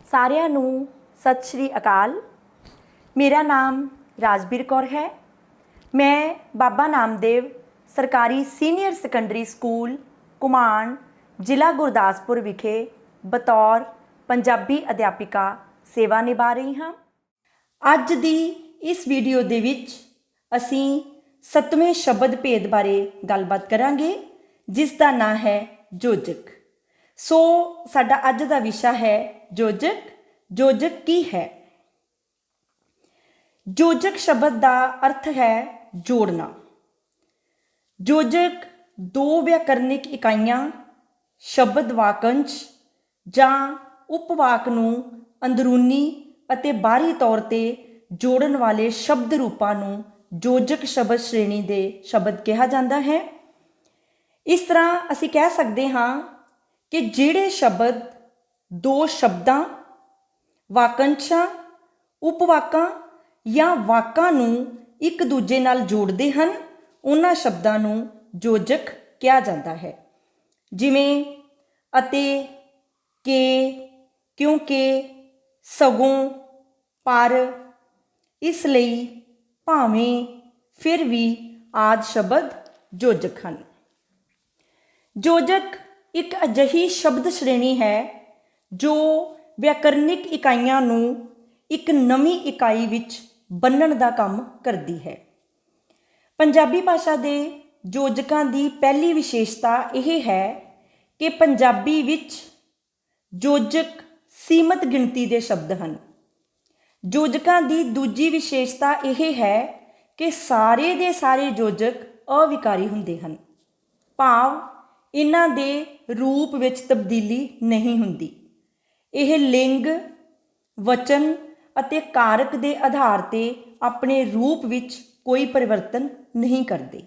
ਸਾਰਿਆਂ ਨੂੰ ਸਤਿ ਸ਼੍ਰੀ ਅਕਾਲ। ਮੇਰਾ ਨਾਮ ਰਾਜਬੀਰ ਕੌਰ ਹੈ। ਮੈਂ ਬਾਬਾ ਨਾਮਦੇਵ ਸਰਕਾਰੀ ਸੀਨੀਅਰ ਸੈਕੰਡਰੀ ਸਕੂਲ ਘੁਮਾਣ ਜ਼ਿਲ੍ਹਾ ਗੁਰਦਾਸਪੁਰ ਵਿਖੇ ਬਤੌਰ ਪੰਜਾਬੀ ਅਧਿਆਪਿਕਾ ਸੇਵਾ ਨਿਭਾ ਰਹੀ ਹਾਂ। ਅੱਜ ਦੀ ਇਸ ਵੀਡੀਓ ਦੇ ਵਿੱਚ ਅਸੀਂ 7ਵੇਂ ਸ਼ਬਦ ਭੇਦ ਬਾਰੇ ਗੱਲਬਾਤ ਕਰਾਂਗੇ, ਜਿਸ ਦਾ ਨਾਂ ਹੈ ਯੋਜਕ। ਸੋ ਸਾਡਾ ਅੱਜ ਦਾ ਵਿਸ਼ਾ ਹੈ ਯੋਜਕ। ਯੋਜਕ ਕੀ ਹੈ? ਯੋਜਕ ਸ਼ਬਦ ਦਾ ਅਰਥ ਹੈ ਜੋੜਨਾ। ਯੋਜਕ ਦੋ ਵਿਆਕਰਨਿਕ ਇਕਾਈਆਂ, ਸ਼ਬਦ ਵਾਕੰਸ਼ ਜਾਂ ਉਪਵਾਕ ਨੂੰ ਅੰਦਰੂਨੀ ਅਤੇ ਬਾਹਰੀ ਤੌਰ ਤੇ ਜੋੜਨ ਵਾਲੇ ਸ਼ਬਦ ਰੂਪਾਂ ਨੂੰ ਯੋਜਕ ਸ਼ਬਦ ਸ਼੍ਰੇਣੀ ਦੇ ਸ਼ਬਦ ਕਿਹਾ ਜਾਂਦਾ ਹੈ। ਇਸ ਤਰ੍ਹਾਂ ਅਸੀਂ ਕਹਿ ਸਕਦੇ ਹਾਂ ਕਿ ਜਿਹੜੇ ਸ਼ਬਦ ਦੋ ਸ਼ਬਦਾਂ, ਵਾਕੰਸ਼ਾਂ, ਉਪਵਾਕਾਂ ਜਾਂ ਵਾਕਾਂ ਨੂੰ ਇੱਕ ਦੂਜੇ ਨਾਲ ਜੋੜਦੇ ਹਨ, ਉਹਨਾਂ ਸ਼ਬਦਾਂ ਨੂੰ ਯੋਜਕ ਕਿਹਾ ਜਾਂਦਾ ਹੈ। ਜਿਵੇਂ ਅਤੇ, ਕਿ, ਕਿਉਂਕਿ, ਸਗੋਂ, ਪਰ, ਇਸ ਲਈ, ਭਾਵੇਂ, ਫਿਰ ਵੀ ਆਦਿ ਸ਼ਬਦ ਯੋਜਕ ਹਨ। ਯੋਜਕ ਇੱਕ ਅਜਿਹੀ ਸ਼ਬਦ ਸ਼੍ਰੇਣੀ ਹੈ ਜੋ ਵਿਆਕਰਨਿਕ ਇਕਾਈਆਂ ਨੂੰ ਇੱਕ ਨਵੀਂ ਇਕਾਈ ਵਿੱਚ ਬੰਨ੍ਹਣ ਦਾ ਕੰਮ ਕਰਦੀ ਹੈ। ਪੰਜਾਬੀ ਭਾਸ਼ਾ ਦੇ ਯੋਜਕਾਂ ਦੀ ਪਹਿਲੀ ਵਿਸ਼ੇਸ਼ਤਾ ਇਹ ਹੈ ਕਿ ਪੰਜਾਬੀ ਵਿੱਚ ਯੋਜਕ ਸੀਮਤ ਗਿਣਤੀ ਦੇ ਸ਼ਬਦ ਹਨ। ਯੋਜਕਾਂ ਦੀ ਦੂਜੀ ਵਿਸ਼ੇਸ਼ਤਾ ਇਹ ਹੈ ਕਿ ਸਾਰੇ ਦੇ ਸਾਰੇ ਯੋਜਕ ਅਵਿਕਾਰੀ ਹੁੰਦੇ ਹਨ, ਭਾਵ ਇਹਨਾਂ ਦੇ ਰੂਪ ਵਿੱਚ ਤਬਦੀਲੀ ਨਹੀਂ ਹੁੰਦੀ। ਇਹ ਲਿੰਗ, ਵਚਨ ਅਤੇ ਕਾਰਕ ਦੇ ਆਧਾਰ ਤੇ ਆਪਣੇ ਰੂਪ ਵਿੱਚ ਕੋਈ ਪਰਿਵਰਤਨ ਨਹੀਂ ਕਰਦੇ,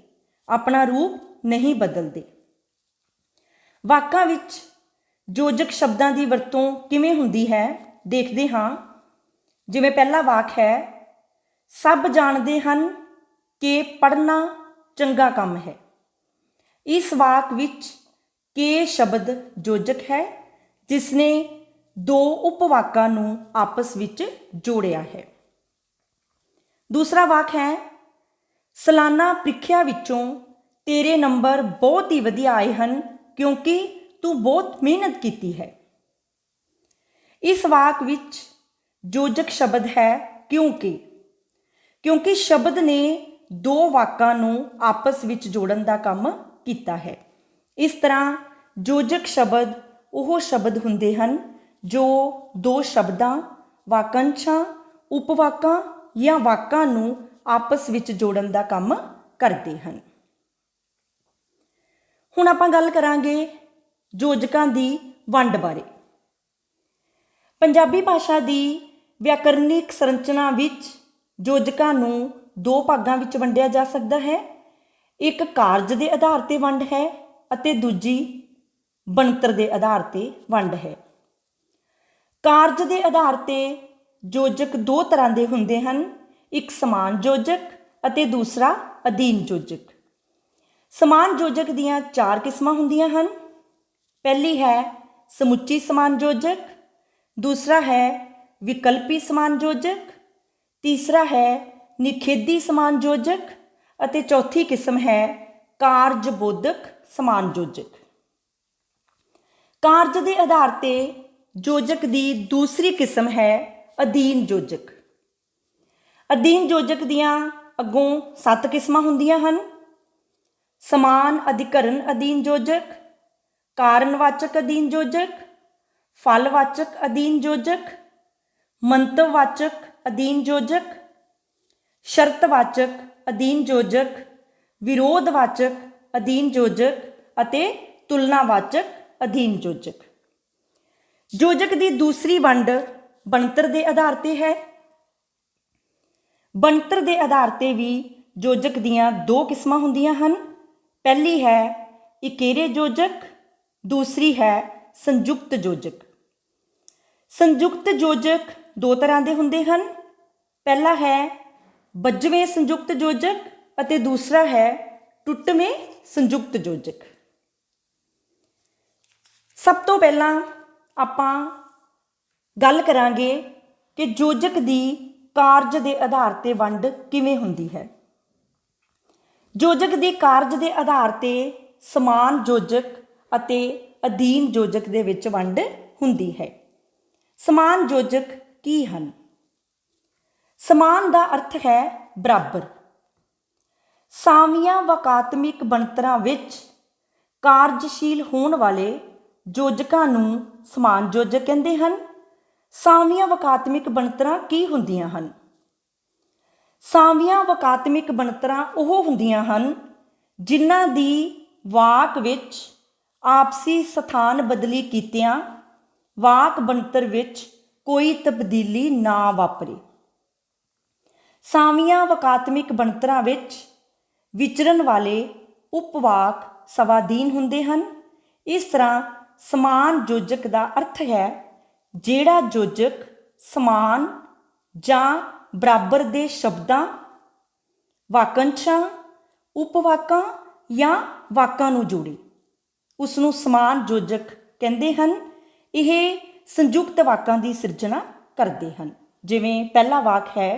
ਆਪਣਾ ਰੂਪ ਨਹੀਂ ਬਦਲਦੇ। ਵਾਕਾਂ ਵਿੱਚ ਯੋਜਕ ਸ਼ਬਦਾਂ ਦੀ ਵਰਤੋਂ ਕਿਵੇਂ ਹੁੰਦੀ ਹੈ ਦੇਖਦੇ ਹਾਂ। ਜਿਵੇਂ ਪਹਿਲਾ ਵਾਕ ਹੈ, ਸਭ ਜਾਣਦੇ ਹਨ ਕਿ ਪੜ੍ਹਨਾ ਚੰਗਾ ਕੰਮ ਹੈ। ਇਸ ਵਾਕ ਵਿੱਚ ਕੇ ਸ਼ਬਦ ਯੋਜਕ ਹੈ, ਜਿਸ ਨੇ ਦੋ ਉਪਵਾਕਾਂ ਨੂੰ ਆਪਸ ਵਿੱਚ ਜੋੜਿਆ ਹੈ। ਦੂਸਰਾ ਵਾਕ ਹੈ, ਸਾਲਾਨਾ ਪ੍ਰੀਖਿਆ ਵਿੱਚੋਂ ਤੇਰੇ ਨੰਬਰ ਬਹੁਤ ਹੀ ਵਧੀਆ ਆਏ ਹਨ ਕਿਉਂਕਿ ਤੂੰ ਬਹੁਤ ਮਿਹਨਤ ਕੀਤੀ ਹੈ। ਇਸ ਵਾਕ ਵਿੱਚ ਯੋਜਕ ਸ਼ਬਦ ਹੈ ਕਿਉਂਕਿ। ਕਿਉਂਕਿ ਸ਼ਬਦ ਨੇ ਦੋ ਵਾਕਾਂ ਨੂੰ ਆਪਸ ਵਿੱਚ ਜੋੜਨ ਦਾ ਕੰਮ ਕੀਤਾ ਹੈ। ਇਸ ਤਰ੍ਹਾਂ ਯੋਜਕ ਸ਼ਬਦ ਉਹ ਸ਼ਬਦ ਹੁੰਦੇ ਹਨ ਜੋ ਦੋ ਸ਼ਬਦਾਂ, ਵਾਕੰਸ਼ਾਂ, ਉਪਵਾਕਾਂ ਜਾਂ ਵਾਕਾਂ ਨੂੰ ਆਪਸ ਵਿੱਚ ਜੋੜਨ ਦਾ ਕੰਮ ਕਰਦੇ ਹਨ। ਹੁਣ ਆਪਾਂ ਗੱਲ ਕਰਾਂਗੇ ਯੋਜਕਾਂ ਦੀ ਵੰਡ ਬਾਰੇ। ਪੰਜਾਬੀ ਭਾਸ਼ਾ ਦੀ ਵਿਆਕਰਨਿਕ ਸੰਰਚਨਾ ਵਿੱਚ ਯੋਜਕਾਂ ਨੂੰ ਦੋ ਭਾਗਾਂ ਵਿੱਚ ਵੰਡਿਆ ਜਾ ਸਕਦਾ ਹੈ। ਇੱਕ ਕਾਰਜ ਦੇ ਆਧਾਰ ਤੇ ਵੰਡ ਹੈ ਅਤੇ ਦੂਜੀ ਬਣਤਰ ਦੇ ਆਧਾਰ ਤੇ ਵੰਡ ਹੈ। ਕਾਰਜ ਦੇ ਆਧਾਰ ਤੇ ਯੋਜਕ ਦੋ ਤਰ੍ਹਾਂ ਦੇ ਹੁੰਦੇ ਹਨ, ਇੱਕ ਸਮਾਨ ਯੋਜਕ ਅਤੇ ਦੂਸਰਾ ਅਧੀਨ ਯੋਜਕ। ਸਮਾਨ ਯੋਜਕ ਦੀਆਂ ਚਾਰ ਕਿਸਮਾਂ ਹੁੰਦੀਆਂ ਹਨ। ਪਹਿਲੀ ਹੈ ਸਮੁੱਚੀ ਸਮਾਨ ਯੋਜਕ, ਦੂਸਰਾ ਹੈ ਵਿਕਲਪੀ ਸਮਾਨ ਯੋਜਕ, ਤੀਸਰਾ ਹੈ ਨਿਖੇਧੀ ਸਮਾਨ ਯੋਜਕ ਅਤੇ ਚੌਥੀ ਕਿਸਮ ਹੈ ਕਾਰਜਬੋਧਕ ਸਮਾਨ ਯੋਜਕ। ਕਾਰਜ ਦੇ ਆਧਾਰ ਤੇ ਯੋਜਕ ਦੀ ਦੂਸਰੀ ਕਿਸਮ ਹੈ ਅਧੀਨ ਯੋਜਕ। ਅਧੀਨ ਯੋਜਕ ਦੀਆਂ ਅੱਗੋਂ 7 ਕਿਸਮਾਂ ਹੁੰਦੀਆਂ ਹਨ। ਸਮਾਨ ਅਧਿਕਰਨ ਅਧੀਨ ਯੋਜਕ, ਕਾਰਨਵਾਚਕ ਅਧੀਨ ਯੋਜਕ, ਫਲਵਾਚਕ ਅਧੀਨ ਯੋਜਕ, ਮੰਤਵਵਾਚਕ ਅਧੀਨ ਯੋਜਕ, ਸ਼ਰਤਵਾਚਕ ਅਧੀਨ ਯੋਜਕ, ਵਿਰੋਧਵਾਚਕ ਅਧੀਨ ਯੋਜਕ ਅਤੇ ਤੁਲਨਾਵਾਚਕ ਅਧੀਨ ਯੋਜਕ। ਯੋਜਕ ਦੀ ਦੂਸਰੀ ਵੰਡ ਬਣਤਰ ਦੇ ਆਧਾਰ ਤੇ ਹੈ। ਬਣਤਰ ਦੇ ਆਧਾਰ ਤੇ ਵੀ ਯੋਜਕ ਦੀਆਂ ਦੋ ਕਿਸਮਾਂ ਹੁੰਦੀਆਂ ਹਨ। ਪਹਿਲੀ ਹੈ ਇਕੇਰੇ ਯੋਜਕ, ਦੂਸਰੀ ਹੈ ਸੰਯੁਕਤ ਯੋਜਕ। ਸੰਯੁਕਤ ਯੋਜਕ ਦੋ ਤਰ੍ਹਾਂ ਦੇ ਹੁੰਦੇ ਹਨ। ਪਹਿਲਾ ਹੈ ਬੱਝਵੇਂ ਸੰਯੁਕਤ ਯੋਜਕ ਅਤੇ ਦੂਸਰਾ ਹੈ ਟੁੱਟਵੇਂ ਸੰਯੁਕਤ ਯੋਜਕ। ਸਭ ਤੋਂ ਪਹਿਲਾਂ ਆਪਾਂ ਗੱਲ ਕਰਾਂਗੇ ਕਿ ਯੋਜਕ ਦੀ ਕਾਰਜ ਦੇ ਆਧਾਰ ਤੇ ਵੰਡ ਕਿਵੇਂ ਹੁੰਦੀ ਹੈ। ਯੋਜਕ ਦੀ ਕਾਰਜ ਦੇ ਆਧਾਰ ਤੇ ਸਮਾਨ ਯੋਜਕ ਅਤੇ ਅਧੀਨ ਯੋਜਕ ਦੇ ਵਿੱਚ ਵੰਡ ਹੁੰਦੀ ਹੈ। ਸਮਾਨ ਯੋਜਕ ਕੀ ਹਨ? ਸਮਾਨ ਦਾ ਅਰਥ ਹੈ ਬਰਾਬਰ। ਸਾਵੀਆਂ ਵਾਕਾਤਮਿਕ ਬਣਤਰਾਂ ਵਿੱਚ ਕਾਰਜਸ਼ੀਲ ਹੋਣ ਵਾਲੇ ਯੋਜਕਾਂ ਨੂੰ ਸਮਾਨ ਯੋਜਕ ਕਹਿੰਦੇ ਹਨ। ਸਾਵੀਆਂ ਵਾਕਾਤਮਿਕ ਬਣਤਰਾਂ ਕੀ ਹੁੰਦੀਆਂ ਹਨ? ਸਾਵੀਆਂ ਵਾਕਾਤਮਿਕ ਬਣਤਰਾਂ ਉਹ ਹੁੰਦੀਆਂ ਹਨ ਜਿਨ੍ਹਾਂ ਦੀ ਵਾਕ ਵਿੱਚ ਆਪਸੀ ਸਥਾਨ ਬਦਲੀ ਕੀਤਿਆਂ ਵਾਕ ਬਣਤਰ ਵਿੱਚ ਕੋਈ ਤਬਦੀਲੀ ਨਾ ਵਾਪਰੇ। ਸਾਵੀਆਂ ਵਾਕਾਤਮਿਕ ਬਣਤਰਾਂ ਵਿੱਚ ਵਿਚਰਨ ਵਾਲੇ ਉਪਵਾਕ ਸਵਾਧੀਨ ਹੁੰਦੇ ਹਨ। ਇਸ ਤਰ੍ਹਾਂ ਸਮਾਨ ਯੋਜਕ ਦਾ ਅਰਥ ਹੈ ਜਿਹੜਾ ਯੋਜਕ ਸਮਾਨ ਜਾਂ ਬਰਾਬਰ ਦੇ ਸ਼ਬਦਾਂ, ਵਾਕੰਸ਼ਾਂ, ਉਪਵਾਕਾਂ ਜਾਂ ਵਾਕਾਂ ਨੂੰ ਜੋੜੇ, ਉਸ ਨੂੰ ਸਮਾਨ ਯੋਜਕ ਕਹਿੰਦੇ ਹਨ। ਇਹ ਸੰਯੁਕਤ ਵਾਕਾਂ ਦੀ ਸਿਰਜਣਾ ਕਰਦੇ ਹਨ। ਜਿਵੇਂ ਪਹਿਲਾ ਵਾਕ ਹੈ,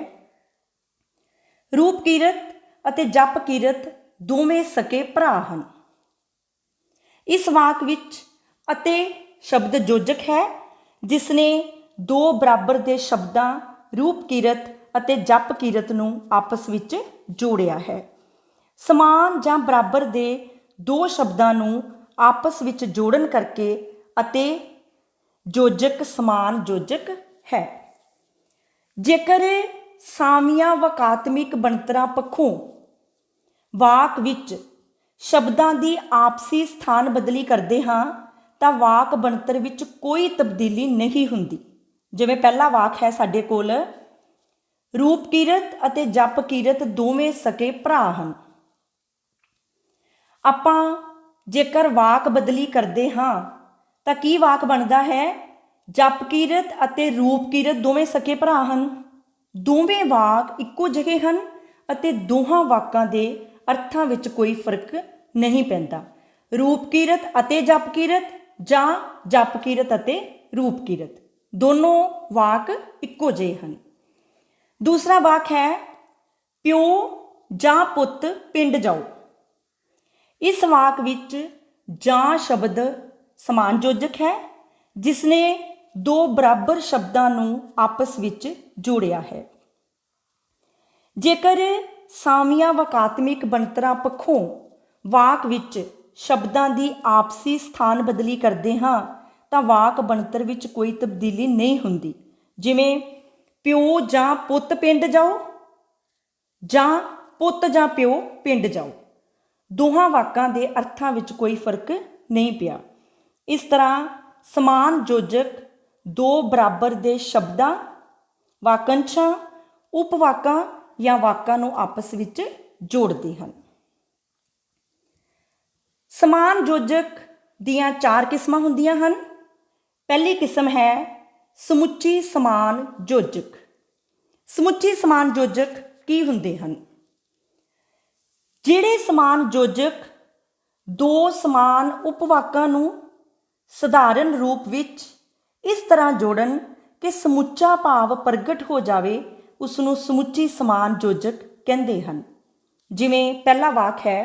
ਰੂਪ ਕੀਰਤ ਅਤੇ ਜਪ ਕੀਰਤ ਦੋਵੇਂ ਸਕੇ ਭਰਾ ਹਨ। ਇਸ ਵਾਕ ਵਿੱਚ ਅਤੇ ਸ਼ਬਦ ਯੋਜਕ ਹੈ ਜਿਸ ਨੇ ਦੋ ਬਰਾਬਰ ਦੇ ਸ਼ਬਦਾਂ ਰੂਪ ਕੀਰਤ ਅਤੇ ਜਪ ਕੀਰਤ ਨੂੰ ਆਪਸ ਵਿੱਚ ਜੋੜਿਆ ਹੈ। ਸਮਾਨ ਜਾਂ ਬਰਾਬਰ ਦੇ ਦੋ ਸ਼ਬਦਾਂ ਨੂੰ ਆਪਸ ਵਿੱਚ ਜੋੜਨ ਕਰਕੇ ਅਤੇ ਯੋਜਕ ਸਮਾਨ ਯੋਜਕ ਹੈ। ਜੇਕਰ ਸਾਵੀਆਂ ਵਾਕਾਤਮਿਕ ਬਣਤਰਾਂ ਪੱਖੋਂ ਵਾਕ ਵਿੱਚ ਸ਼ਬਦਾਂ ਦੀ ਆਪਸੀ ਸਥਾਨ ਬਦਲੀ ਕਰਦੇ ਹਾਂ ਤਾਂ ਵਾਕ ਬਣਤਰ ਵਿੱਚ ਕੋਈ ਤਬਦੀਲੀ ਨਹੀਂ ਹੁੰਦੀ। ਜਿਵੇਂ ਪਹਿਲਾ ਵਾਕ ਹੈ ਸਾਡੇ ਕੋਲ, ਰੂਪ ਕੀਰਤ ਅਤੇ ਜਪ ਕੀਰਤ ਦੋਵੇਂ ਸਕੇ ਭਰਾ ਹਨ। ਆਪਾਂ ਜੇਕਰ ਵਾਕ ਬਦਲੀ ਕਰਦੇ ਹਾਂ ਤਾਂ ਕੀ ਵਾਕ ਬਣਦਾ ਹੈ? ਜਪ ਕੀਰਤ ਅਤੇ ਰੂਪ ਕੀਰਤ ਦੋਵੇਂ ਸਕੇ ਭਰਾ ਹਨ। ਦੋਵੇਂ ਵਾਕ ਇੱਕੋ ਜਿਹੇ ਹਨ ਅਤੇ ਦੋਹਾਂ ਵਾਕਾਂ ਦੇ ਅਰਥਾਂ ਵਿੱਚ ਕੋਈ ਫਰਕ ਨਹੀਂ ਪੈਂਦਾ। ਰੂਪ ਕੀਰਤ ਅਤੇ ਜਪ ਕੀਰਤ ਜਾਂ ਜਪ ਕੀਰਤ ਅਤੇ ਰੂਪ ਕੀਰਤ, ਦੋਨੋਂ ਵਾਕ ਇੱਕੋ ਜਿਹੇ ਹਨ। ਦੂਸਰਾ ਵਾਕ ਹੈ, ਪਿਓ ਜਾਂ ਪੁੱਤ ਪਿੰਡ ਜਾਓ। ਇਸ ਵਾਕ ਵਿੱਚ ਜਾਂ ਸ਼ਬਦ ਸਮਾਨ ਯੋਜਕ ਹੈ ਜਿਸ ਨੇ ਦੋ ਬਰਾਬਰ ਸ਼ਬਦਾਂ ਨੂੰ ਆਪਸ ਵਿੱਚ ਜੋੜਿਆ ਹੈ। ਜੇਕਰ ਸਾਵੀਆਂ ਵਾਕਾਤਮਿਕ ਬਣਤਰਾਂ ਪੱਖੋਂ ਵਾਕ ਵਿੱਚ ਸ਼ਬਦਾਂ ਦੀ ਆਪਸੀ ਸਥਾਨ ਬਦਲੀ ਕਰਦੇ ਹਾਂ ਤਾਂ ਵਾਕ ਬਣਤਰ ਵਿੱਚ ਕੋਈ ਤਬਦੀਲੀ ਨਹੀਂ ਹੁੰਦੀ। ਜਿਵੇਂ ਪਿਓ ਜਾਂ ਪੁੱਤ ਪਿੰਡ ਜਾਓ ਜਾਂ ਪੁੱਤ ਜਾਂ ਪਿਓ ਪਿੰਡ ਜਾਓ, ਦੋਹਾਂ ਵਾਕਾਂ ਦੇ ਅਰਥਾਂ ਵਿੱਚ ਕੋਈ ਫਰਕ ਨਹੀਂ ਪਿਆ। ਇਸ ਤਰ੍ਹਾਂ ਸਮਾਨ ਯੋਜਕ ਦੋ ਬਰਾਬਰ ਦੇ ਸ਼ਬਦਾਂ, ਵਾਕੰਸ਼ਾਂ, ਉਪਵਾਕਾਂ ਜਾਂ ਵਾਕਾਂ ਨੂੰ ਆਪਸ ਵਿੱਚ ਜੋੜਦੇ ਹਨ। ਸਮਾਨ ਯੋਜਕ ਦੀਆਂ ਚਾਰ ਕਿਸਮਾਂ ਹੁੰਦੀਆਂ ਹਨ। ਪਹਿਲੀ ਕਿਸਮ ਹੈ ਸਮੁੱਚੀ ਸਮਾਨ ਯੋਜਕ। ਸਮੁੱਚੀ ਸਮਾਨ ਯੋਜਕ ਕੀ ਹੁੰਦੇ ਹਨ? ਜਿਹੜੇ ਸਮਾਨ ਯੋਜਕ ਦੋ ਸਮਾਨ ਉਪਵਾਕਾਂ ਨੂੰ ਸਧਾਰਨ ਰੂਪ ਵਿੱਚ ਇਸ ਤਰ੍ਹਾਂ ਜੋੜਨ ਕਿ ਸਮੁੱਚਾ ਭਾਵ ਪ੍ਰਗਟ ਹੋ ਜਾਵੇ, ਉਸ ਨੂੰ ਸਮੁੱਚੀ ਸਮਾਨ ਯੋਜਕ ਕਹਿੰਦੇ ਹਨ। ਜਿਵੇਂ ਪਹਿਲਾ ਵਾਕ ਹੈ,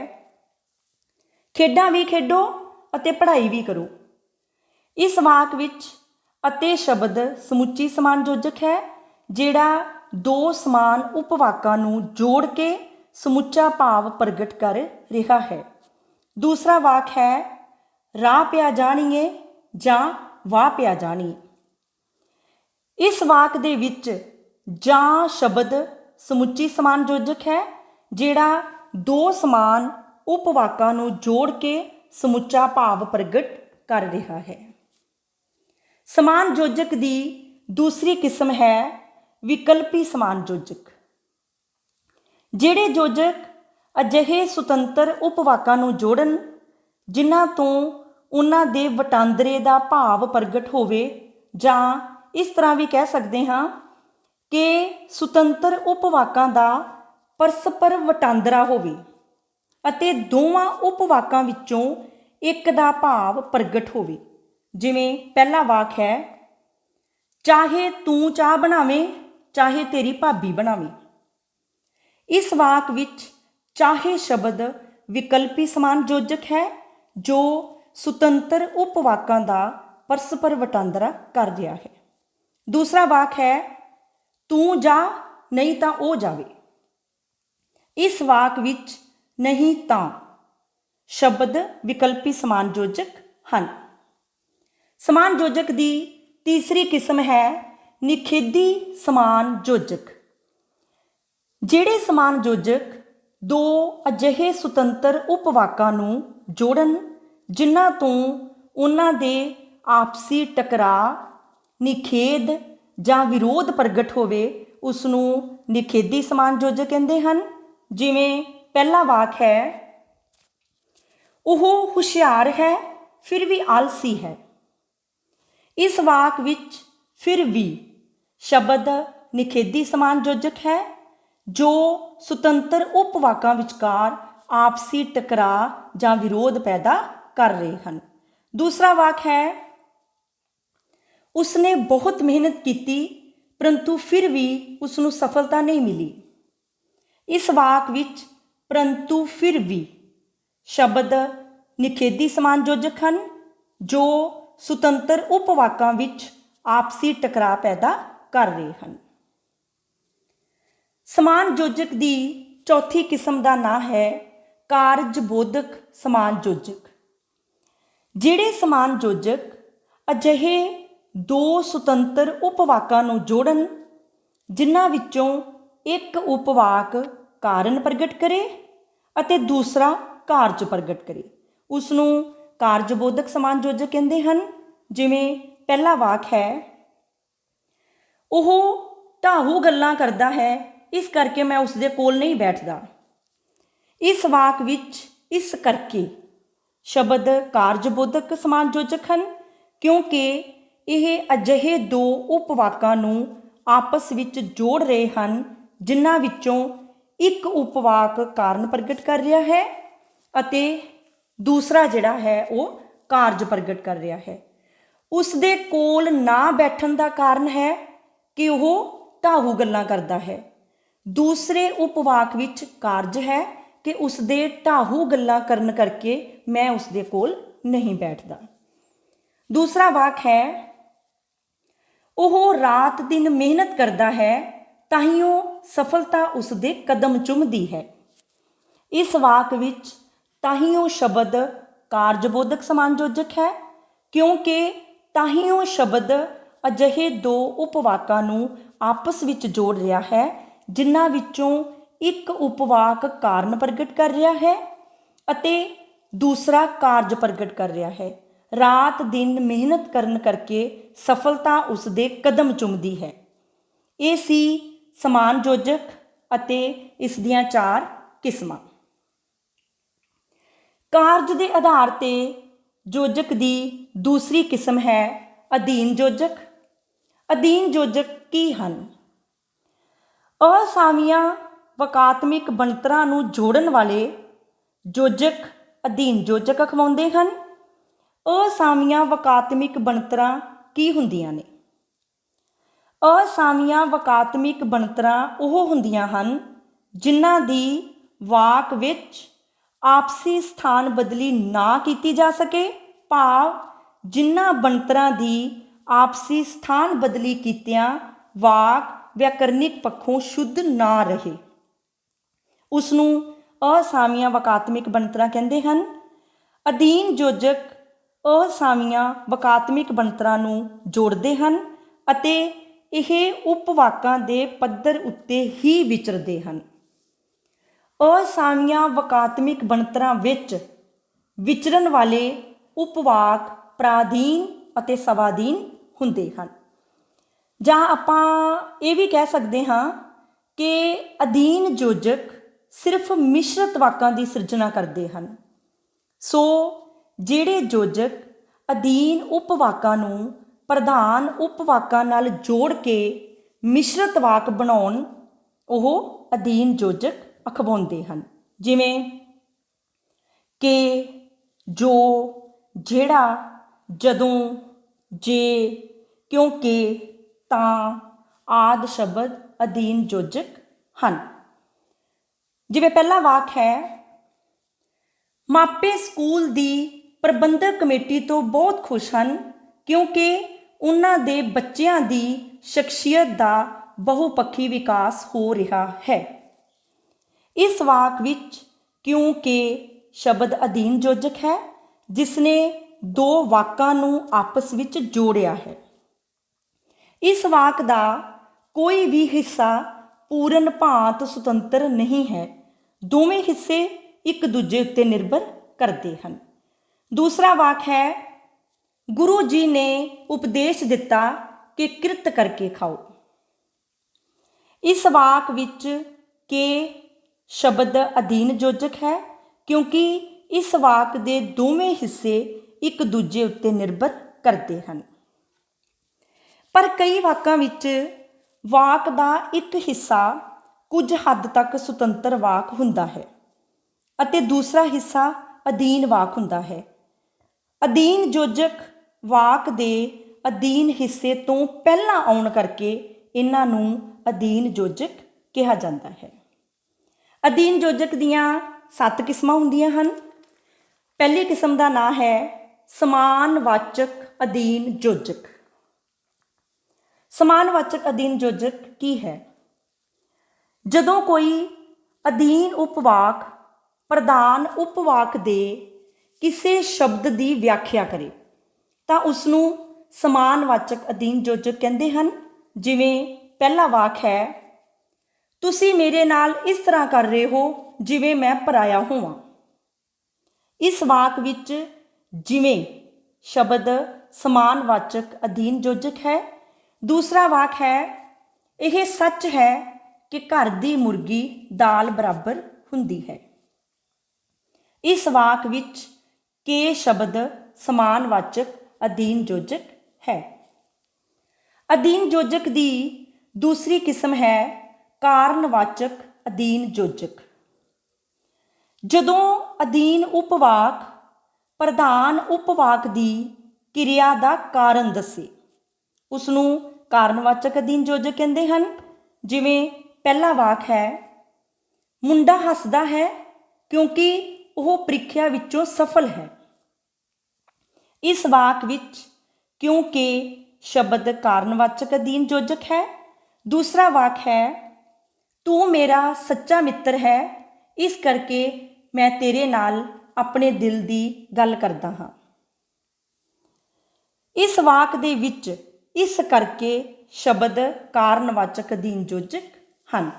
ਖੇਡਾਂ ਵੀ ਖੇਡੋ ਅਤੇ ਪੜ੍ਹਾਈ ਵੀ ਕਰੋ। ਇਸ ਵਾਕ ਵਿੱਚ ਅਤੇ ਸ਼ਬਦ ਸਮੁੱਚੀ ਸਮਾਨ ਯੋਜਕ ਹੈ ਜਿਹੜਾ ਦੋ ਸਮਾਨ ਉਪਵਾਕਾਂ ਨੂੰ ਜੋੜ ਕੇ ਸਮੁੱਚਾ ਭਾਵ ਪ੍ਰਗਟ ਕਰ ਰਿਹਾ ਹੈ। ਦੂਸਰਾ ਵਾਕ ਹੈ, ਰਾਹ ਪਿਆ ਜਾਣੀਏ ਜਾਂ ਵਾਹ ਪਿਆ ਜਾਣੀਏ। ਇਸ ਵਾਕ ਦੇ ਵਿੱਚ ਜਾਂ ਸ਼ਬਦ ਸਮੁੱਚੀ ਸਮਾਨ ਯੋਜਕ ਹੈ ਜਿਹੜਾ ਦੋ ਸਮਾਨ ਉਪਵਾਕਾਂ ਨੂੰ ਜੋੜ ਕੇ ਸਮੁੱਚਾ ਭਾਵ ਪ੍ਰਗਟ ਕਰ ਰਿਹਾ ਹੈ। ਸਮਾਨ ਯੋਜਕ ਦੀ ਦੂਸਰੀ ਕਿਸਮ ਹੈ ਵਿਕਲਪੀ ਸਮਾਨ ਯੋਜਕ। ਜਿਹੜੇ ਯੋਜਕ ਅਜਿਹੇ ਸੁਤੰਤਰ ਉਪਵਾਕਾਂ ਨੂੰ ਜੋੜਨ ਜਿਨ੍ਹਾਂ ਤੋਂ ਉਹਨਾਂ ਦੇ ਵਟਾਂਦਰੇ ਦਾ ਭਾਵ ਪ੍ਰਗਟ ਹੋਵੇ, ਜਾਂ ਇਸ ਤਰ੍ਹਾਂ ਵੀ ਕਹਿ ਸਕਦੇ ਹਾਂ ਕਿ ਸੁਤੰਤਰ ਉਪਵਾਕਾਂ ਦਾ ਪਰਸਪਰ ਵਟਾਂਦਰਾ ਹੋਵੇ ਅਤੇ ਦੋਵਾਂ ਉਪਵਾਕਾਂ ਵਿੱਚੋਂ ਇੱਕ ਦਾ ਭਾਵ ਪ੍ਰਗਟ ਹੋਵੇ। ਜਿਵੇਂ ਪਹਿਲਾ ਵਾਕ ਹੈ, ਚਾਹੇ ਤੂੰ ਚਾਹ ਬਣਾਵੇਂ, ਚਾਹੇ ਤੇਰੀ ਭਾਬੀ ਬਣਾਵੇ। ਇਸ ਵਾਕ ਵਿੱਚ ਚਾਹੇ ਸ਼ਬਦ ਵਿਕਲਪੀ ਸਮਾਨਯੋਜਕ ਹੈ ਜੋ ਸੁਤੰਤਰ ਉਪਵਾਕਾਂ ਦਾ ਪਰਸਪਰ ਵਟਾਂਦਰਾ ਕਰ ਰਿਹਾ ਹੈ। ਦੂਸਰਾ ਵਾਕ ਹੈ ਤੂੰ ਜਾ ਨਹੀਂ ਤਾਂ ਉਹ ਜਾਵੇ। ਇਸ ਵਾਕ ਵਿੱਚ ਨਹੀਂ ਤਾਂ ਸ਼ਬਦ ਵਿਕਲਪੀ ਸਮਾਨਯੋਜਕ ਹਨ। ਸਮਾਨਯੋਜਕ ਦੀ ਤੀਸਰੀ ਕਿਸਮ ਹੈ ਨਿਖੇਧੀ ਸਮਾਨਯੋਜਕ। ਜਿਹੜੇ ਸਮਾਨਯੋਜਕ ਦੋ ਅਜਿਹੇ ਸੁਤੰਤਰ ਉਪਵਾਕਾਂ ਨੂੰ ਜੋੜਨ ਜਿਨ੍ਹਾਂ ਤੋਂ ਉਹਨਾਂ ਦੇ ਆਪਸੀ ਟਕਰਾਅ, ਨਿਖੇਧ ਜਾਂ ਵਿਰੋਧ ਪ੍ਰਗਟ ਹੋਵੇ ਉਸ ਨੂੰ ਨਿਖੇਧੀ ਸਮਾਨਯੋਜਕ ਕਹਿੰਦੇ ਹਨ। ਜਿਵੇਂ ਪਹਿਲਾ ਵਾਕ ਹੈ ਉਹ ਹੁਸ਼ਿਆਰ ਹੈ ਫਿਰ ਵੀ ਆਲਸੀ ਹੈ। ਇਸ ਵਾਕ ਵਿੱਚ ਫਿਰ ਵੀ ਸ਼ਬਦ ਨਿਖੇਧੀ ਸਮਾਨਯੋਜਕ ਹੈ ਜੋ ਸੁਤੰਤਰ ਉਪਵਾਕਾਂ ਵਿਚਕਾਰ ਆਪਸੀ ਟਕਰਾਅ ਜਾਂ ਵਿਰੋਧ ਪੈਦਾ ਕਰ ਰਹੇ ਹਨ। ਦੂਸਰਾ ਵਾਕ ਹੈ ਉਸਨੇ ਬਹੁਤ ਮਿਹਨਤ ਕੀਤੀ ਪਰੰਤੂ ਫਿਰ ਵੀ ਉਸ ਨੂੰ ਸਫਲਤਾ ਨਹੀਂ ਮਿਲੀ। ਇਸ ਵਾਕ ਵਿੱਚ ਪਰੰਤੂ ਫਿਰ ਵੀ ਸ਼ਬਦ ਨਿਖੇਧੀ ਸਮਾਨਯੋਜਕ ਹਨ ਜੋ ਸੁਤੰਤਰ ਉਪਵਾਕਾਂ ਵਿੱਚ ਆਪਸੀ ਟਕਰਾਅ ਪੈਦਾ ਕਰ ਰਹੇ ਹਨ। ਸਮਾਨਯੋਜਕ ਦੀ ਚੌਥੀ ਕਿਸਮ ਦਾ ਨਾਂ ਹੈ ਕਾਰਜਬੋਧਕ ਸਮਾਨਯੋਜਕ। ਜਿਹੜੇ ਸਮਾਨਯੋਜਕ ਅਜਿਹੇ ਦੋ ਸੁਤੰਤਰ ਉਪਵਾਕਾਂ ਨੂੰ ਜੋੜਨ ਜਿਨ੍ਹਾਂ ਵਿੱਚੋਂ ਇੱਕ ਉਪਵਾਕ ਕਾਰਨ ਪ੍ਰਗਟ ਕਰੇ ਅਤੇ ਦੂਸਰਾ ਕਾਰਜ ਪ੍ਰਗਟ ਕਰੇ ਉਸ ਨੂੰ ਕਾਰਜਬੋਧਕ ਸਮਾਨਯੋਜਕ ਕਹਿੰਦੇ ਹਨ। ਜਿਵੇਂ ਪਹਿਲਾ ਵਾਕ ਹੈ ਉਹ ਢਾਹੂ ਗੱਲਾਂ ਕਰਦਾ ਹੈ ਇਸ ਕਰਕੇ ਮੈਂ ਉਸਦੇ ਕੋਲ ਨਹੀਂ ਬੈਠਦਾ। ਇਸ ਵਾਕ ਵਿੱਚ ਇਸ ਕਰਕੇ ਸ਼ਬਦ ਕਾਰਜਬੋਧਕ ਸਮਾਨਯੋਜਕ ਹਨ ਕਿਉਂਕਿ ਇਹ ਅਜਿਹੇ ਦੋ ਉਪਵਾਕਾਂ ਨੂੰ ਆਪਸ ਵਿੱਚ ਜੋੜ ਰਹੇ ਹਨ ਜਿਨ੍ਹਾਂ ਵਿੱਚੋਂ ਇੱਕ ਉਪਵਾਕ ਕਾਰਨ ਪ੍ਰਗਟ ਕਰ ਰਿਹਾ ਹੈ ਅਤੇ ਦੂਸਰਾ ਜਿਹੜਾ ਹੈ ਉਹ ਕਾਰਜ ਪ੍ਰਗਟ ਕਰ ਰਿਹਾ ਹੈ। ਉਸ ਦੇ ਕੋਲ ਨਾ ਬੈਠਣ ਦਾ ਕਾਰਨ ਹੈ ਕਿ ਉਹ ਢਾਹੂ ਗੱਲਾਂ ਕਰਦਾ ਹੈ। ਦੂਸਰੇ ਉਪਵਾਕ ਵਿੱਚ ਕਾਰਜ ਹੈ ਕਿ ਉਸ ਦੇ ਢਾਹੂ ਗੱਲਾਂ ਕਰਨ ਕਰਕੇ ਮੈਂ ਉਸ ਦੇ ਕੋਲ ਨਹੀਂ ਬੈਠਦਾ। ਦੂਸਰਾ ਵਾਕ ਹੈ ਉਹ ਰਾਤ ਦਿਨ ਮਿਹਨਤ ਕਰਦਾ ਹੈ ਤਾਹੀਓ ਸਫਲਤਾ ਉਸ ਦੇ ਕਦਮ ਚੁੰਮਦੀ ਹੈ। ਇਸ ਵਾਕ ਵਿੱਚ ਤਾਹੀਓ ਸ਼ਬਦ ਕਾਰਜਬੋਧਕ ਸਮਾਨਯੋਜਕ ਹੈ ਕਿਉਂਕਿ ਤਾਹੀਓ ਸ਼ਬਦ ਅਜਿਹੇ ਦੋ ਉਪਵਾਕਾਂ ਨੂੰ ਆਪਸ ਵਿੱਚ ਜੋੜ ਰਿਹਾ ਹੈ ਜਿਨ੍ਹਾਂ ਵਿੱਚੋਂ ਇੱਕ ਉਪਵਾਕ ਕਾਰਨ ਪ੍ਰਗਟ ਕਰ ਰਿਹਾ ਹੈ ਅਤੇ ਦੂਸਰਾ ਕਾਰਜ ਪ੍ਰਗਟ ਕਰ ਰਿਹਾ ਹੈ। ਰਾਤ ਦਿਨ ਮਿਹਨਤ ਕਰਨ ਕਰਕੇ ਸਫਲਤਾ ਉਸ ਦੇ ਕਦਮ ਚੁੰਮਦੀ ਹੈ। ਇਹ ਸੀ ਸਮਾਨਯੋਜਕ ਅਤੇ ਇਸ ਦੀਆਂ ਚਾਰ ਕਿਸਮਾਂ। ਕਾਰਜ ਦੇ ਆਧਾਰ ਤੇ ਯੋਜਕ ਦੀ ਦੂਸਰੀ ਕਿਸਮ ਹੈ ਅਧੀਨ ਯੋਜਕ। ਅਧੀਨ ਯੋਜਕ ਕੀ ਹਨ? ਅਸਾਮੀਆਂ ਵਾਕਾਤਮਿਕ ਬਣਤਰਾਂ ਨੂੰ ਜੋੜਨ ਵਾਲੇ ਯੋਜਕ ਅਧੀਨ ਯੋਜਕ ਅਖਵਾਉਂਦੇ ਹਨ। ਅਸਾਮੀਆਂ ਵਾਕਾਤਮਿਕ ਬਣਤਰਾਂ ਕੀ ਹੁੰਦੀਆਂ ਨੇ? ਅਸਾਮੀਆਂ ਵਾਕਾਤਮਿਕ ਬਣਤਰਾਂ ਉਹ ਹੁੰਦੀਆਂ ਹਨ ਜਿਨ੍ਹਾਂ ਦੀ ਵਾਕ ਵਿੱਚ ਆਪਸੀ ਸਥਾਨ ਬਦਲੀ ਨਾ ਕੀਤੀ ਜਾ ਸਕੇ, ਭਾਵ ਜਿਨ੍ਹਾਂ ਬਣਤਰਾਂ ਦੀ ਆਪਸੀ ਸਥਾਨ ਬਦਲੀ ਕੀਤਿਆਂ ਵਾਕ ਵਿਆਕਰਨਿਕ ਪੱਖੋਂ ਸ਼ੁੱਧ ਨਾ ਰਹੇ ਉਸ ਨੂੰ ਅਸਾਮੀਆਂ ਵਾਕਾਤਮਿਕ ਬਣਤਰਾਂ ਕਹਿੰਦੇ ਹਨ। ਅਧੀਨ ਯੋਜਕ ਅਸਾਮੀਆਂ ਵਾਕਾਤਮਿਕ ਬਣਤਰਾਂ ਨੂੰ ਜੋੜਦੇ ਹਨ ਅਤੇ ਇਹ ਉਪਵਾਕਾਂ ਦੇ ਪੱਧਰ ਉੱਤੇ ਹੀ ਵਿਚਰਦੇ ਹਨ। ਅਸਾਮੀਆਂ ਵਾਕਾਤਮਿਕ ਬਣਤਰਾਂ ਵਿੱਚ ਵਿਚਰਨ ਵਾਲੇ ਉਪਵਾਕ ਪ੍ਰਾਧੀਨ ਅਤੇ ਸਵਾਧੀਨ ਹੁੰਦੇ ਹਨ। ਜਾਂ ਆਪਾਂ ਇਹ ਵੀ ਕਹਿ ਸਕਦੇ ਹਾਂ ਕਿ ਅਧੀਨ ਯੋਜਕ ਸਿਰਫ ਮਿਸ਼ਰਤ ਵਾਕਾਂ ਦੀ ਸਿਰਜਣਾ ਕਰਦੇ ਹਨ। ਸੋ ਜਿਹੜੇ ਯੋਜਕ ਅਧੀਨ ਉਪਵਾਕਾਂ ਨੂੰ ਪ੍ਰਧਾਨ ਉਪਵਾਕਾਂ ਨਾਲ ਜੋੜ ਕੇ ਮਿਸ਼ਰਤ ਵਾਕ ਬਣਾਉਣ ਉਹ ਅਧੀਨ ਯੋਜਕ ਅਖਵਾਉਂਦੇ ਹਨ। ਜਿਵੇਂ ਕਿ, ਜੋ, ਜਿਹੜਾ, ਜਦੋਂ, ਜੇ, ਕਿਉਂਕਿ, ਤਾਂ ਆਦਿ ਸ਼ਬਦ ਅਧੀਨ ਯੋਜਕ ਹਨ। ਜਿਵੇਂ ਪਹਿਲਾ ਵਾਕ ਹੈ, ਮਾਪੇ ਸਕੂਲ ਦੀ ਪ੍ਰਬੰਧਕ ਕਮੇਟੀ ਤੋਂ ਬਹੁਤ ਖੁਸ਼ ਹਨ ਕਿਉਂਕਿ ਉਹਨਾਂ ਦੇ ਬੱਚਿਆਂ ਦੀ ਸ਼ਖਸੀਅਤ ਦਾ ਬਹੁਪੱਖੀ ਵਿਕਾਸ ਹੋ ਰਿਹਾ ਹੈ। ਇਸ ਵਾਕ ਵਿੱਚ ਕਿਉਂਕਿ ਸ਼ਬਦ ਅਧੀਨ ਯੋਜਕ ਹੈ, ਜਿਸ ਨੇ ਦੋ ਵਾਕਾਂ ਨੂੰ ਆਪਸ ਵਿੱਚ ਜੋੜਿਆ ਹੈ। ਇਸ ਵਾਕ ਦਾ ਕੋਈ ਵੀ ਹਿੱਸਾ ਪੂਰਨ ਭਾਂਤ ਸੁਤੰਤਰ ਨਹੀਂ ਹੈ, ਦੋਵੇਂ ਹਿੱਸੇ ਇੱਕ ਦੂਜੇ ਉੱਤੇ ਨਿਰਭਰ ਕਰਦੇ ਹਨ। ਦੂਸਰਾ ਵਾਕ ਹੈ, ਗੁਰੂ ਜੀ ਨੇ ਉਪਦੇਸ਼ ਦਿੱਤਾ ਕਿ ਕਿਰਤ ਕਰਕੇ ਖਾਓ। ਇਸ ਵਾਕ ਵਿੱਚ ਕੇ ਸ਼ਬਦ ਅਧੀਨ ਯੋਜਕ ਹੈ ਕਿਉਂਕਿ ਇਸ ਵਾਕ ਦੇ ਦੋਵੇਂ ਹਿੱਸੇ ਇੱਕ ਦੂਜੇ ਉੱਤੇ ਨਿਰਭਰ ਕਰਦੇ ਹਨ। ਪਰ ਕਈ ਵਾਕਾਂ ਵਿੱਚ ਵਾਕ ਦਾ ਇੱਕ ਹਿੱਸਾ ਕੁਝ ਹੱਦ ਤੱਕ ਸੁਤੰਤਰ ਵਾਕ ਹੁੰਦਾ ਹੈ ਅਤੇ ਦੂਸਰਾ ਹਿੱਸਾ ਅਧੀਨ ਵਾਕ ਹੁੰਦਾ ਹੈ। ਅਧੀਨ ਯੋਜਕ ਵਾਕ ਦੇ ਅਧੀਨ ਹਿੱਸੇ ਤੋਂ ਪਹਿਲਾਂ ਆਉਣ ਕਰਕੇ ਇਹਨਾਂ ਨੂੰ ਅਧੀਨ ਯੋਜਕ ਕਿਹਾ ਜਾਂਦਾ ਹੈ। ਅਧੀਨ ਯੋਜਕ ਦੀਆਂ 7 ਕਿਸਮਾਂ ਹੁੰਦੀਆਂ ਹਨ। ਪਹਿਲੀ ਕਿਸਮ ਦਾ ਨਾਂ ਹੈ ਸਮਾਨਵਾਚਕ ਅਧੀਨ ਯੋਜਕ। ਸਮਾਨਵਾਚਕ ਅਧੀਨ ਯੋਜਕ ਕੀ ਹੈ? ਜਦੋਂ ਕੋਈ ਅਧੀਨ ਉਪਵਾਕ ਪ੍ਰਧਾਨ ਉਪਵਾਕ ਦੇ ਕਿਸੇ ਸ਼ਬਦ ਦੀ ਵਿਆਖਿਆ ਕਰੇ ਤਾਂ ਉਸ ਨੂੰ ਸਮਾਨਵਾਚਕ ਅਧੀਨ ਯੋਜਕ ਕਹਿੰਦੇ ਹਨ। ਜਿਵੇਂ ਪਹਿਲਾ ਵਾਕ ਹੈ, ਤੁਸੀਂ ਮੇਰੇ ਨਾਲ ਇਸ ਤਰ੍ਹਾਂ ਕਰ ਰਹੇ ਹੋ ਜਿਵੇਂ ਮੈਂ ਪਰਾਇਆ ਹੋਵਾਂ। ਇਸ ਵਾਕ ਵਿੱਚ ਜਿਵੇਂ ਸ਼ਬਦ ਸਮਾਨਵਾਚਕ ਅਧੀਨ ਯੋਜਕ ਹੈ। ਦੂਸਰਾ ਵਾਕ ਹੈ, ਇਹ ਸੱਚ ਹੈ ਕਿ ਘਰ ਦੀ ਮੁਰਗੀ ਦਾਲ ਬਰਾਬਰ ਹੁੰਦੀ ਹੈ। ਇਸ ਵਾਕ ਵਿੱਚ ਕੇ ਸ਼ਬਦ ਸਮਾਨਵਾਚਕ ਅਧੀਨ ਯੋਜਕ ਹੈ। ਅਧੀਨ ਯੋਜਕ ਦੀ ਦੂਸਰੀ ਕਿਸਮ ਹੈ ਕਾਰਨਵਾਚਕ ਅਧੀਨ ਯੋਜਕ। ਜਦੋਂ ਅਧੀਨ ਉਪਵਾਕ ਪ੍ਰਧਾਨ ਉਪਵਾਕ ਦੀ ਕਿਰਿਆ ਦਾ ਕਾਰਨ ਦੱਸੇ ਉਸ ਨੂੰ ਕਾਰਨਵਾਚਕ ਅਧੀਨ ਯੋਜਕ ਕਹਿੰਦੇ ਹਨ। ਜਿਵੇਂ ਪਹਿਲਾ ਵਾਕ ਹੈ, ਮੁੰਡਾ ਹੱਸਦਾ ਹੈ ਕਿਉਂਕਿ ਉਹ ਪ੍ਰੀਖਿਆ ਵਿੱਚੋਂ ਸਫਲ ਹੈ। ਇਸ ਵਾਕ ਵਿੱਚ ਕਿਉਂਕਿ ਸ਼ਬਦ ਕਾਰਨਵਾਚਕ ਅਧੀਨ ਯੋਜਕ ਹੈ। ਦੂਸਰਾ ਵਾਕ ਹੈ, ਤੂੰ ਮੇਰਾ ਸੱਚਾ ਮਿੱਤਰ ਹੈ ਇਸ ਕਰਕੇ ਮੈਂ ਤੇਰੇ ਨਾਲ ਆਪਣੇ ਦਿਲ ਦੀ ਗੱਲ ਕਰਦਾ ਹਾਂ। ਇਸ ਵਾਕ ਦੇ ਵਿੱਚ ਇਸ ਕਰਕੇ ਸ਼ਬਦ ਕਾਰਨਵਾਚਕ ਅਧੀਨ ਯੋਜਕ ਹਨ।